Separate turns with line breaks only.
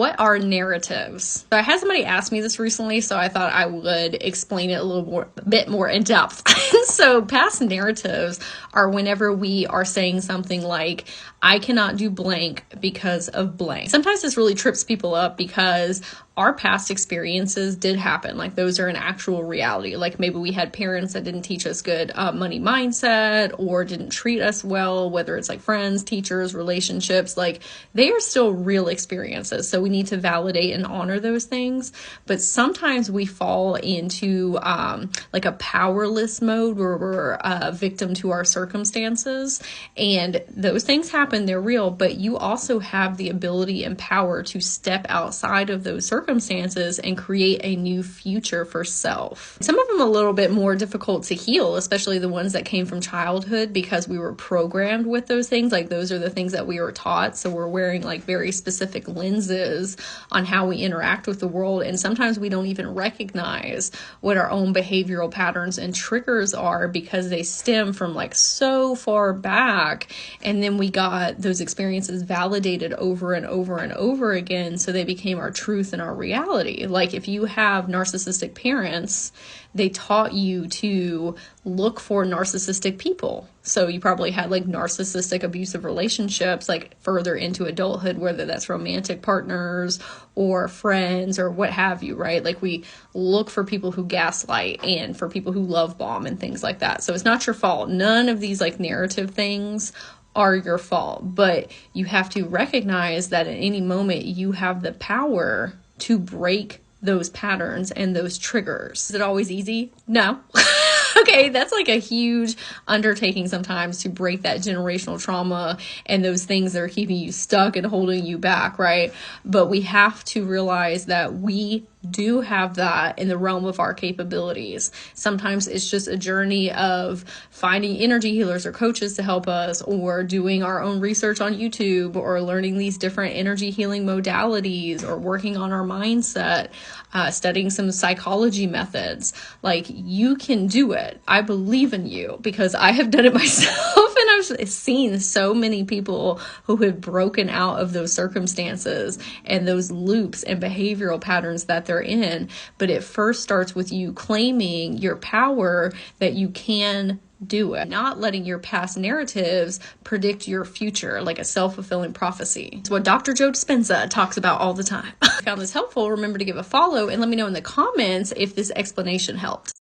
What are narratives? So I had somebody ask me this recently, so I thought I would explain it a bit more in depth. So past narratives are whenever we are saying something like, I cannot do blank because of blank. Sometimes this really trips people up because our past experiences did happen. Like those are an actual reality. Like maybe we had parents that didn't teach us good money mindset or didn't treat us well, whether it's like friends, teachers, relationships, like they are still real experiences. So we need to validate and honor those things. But sometimes we fall into like a powerless mode where we're a victim to our circumstances. And those things happen, they're real, but you also have the ability and power to step outside of those circumstances and create a new future for self. Some of them a little bit more difficult to heal, especially the ones that came from childhood because we were programmed with those things. Like those are the things that we were taught. So we're wearing like very specific lenses on how we interact with the world. And sometimes we don't even recognize what our own behavioral patterns and triggers are because they stem from like so far back. And then we got those experiences validated over and over and over again. So they became our truth and our reality. Like if you have narcissistic parents, they taught you to look for narcissistic people. So you probably had like narcissistic abusive relationships like further into adulthood, whether that's romantic partners or friends or what have you, right? Like we look for people who gaslight and for people who love bomb and things like that. So it's not your fault. None of these like narrative things are your fault, but you have to recognize that at any moment you have the power to break those patterns and those triggers. Is it always easy? No. Okay, that's like a huge undertaking sometimes to break that generational trauma and those things that are keeping you stuck and holding you back, right? But we have to realize that we do have that in the realm of our capabilities. Sometimes it's just a journey of finding energy healers or coaches to help us, or doing our own research on YouTube, or learning these different energy healing modalities, or working on our mindset, studying some psychology methods. Like you can do it. I believe in you because I have done it myself and I've seen so many people who have broken out of those circumstances and those loops and behavioral patterns that they're in. But it first starts with you claiming your power that you can do it, not letting your past narratives predict your future like a self-fulfilling prophecy. It's what Dr. Joe Dispenza talks about all the time. If you found this helpful, remember to give a follow and let me know in the comments if this explanation helped.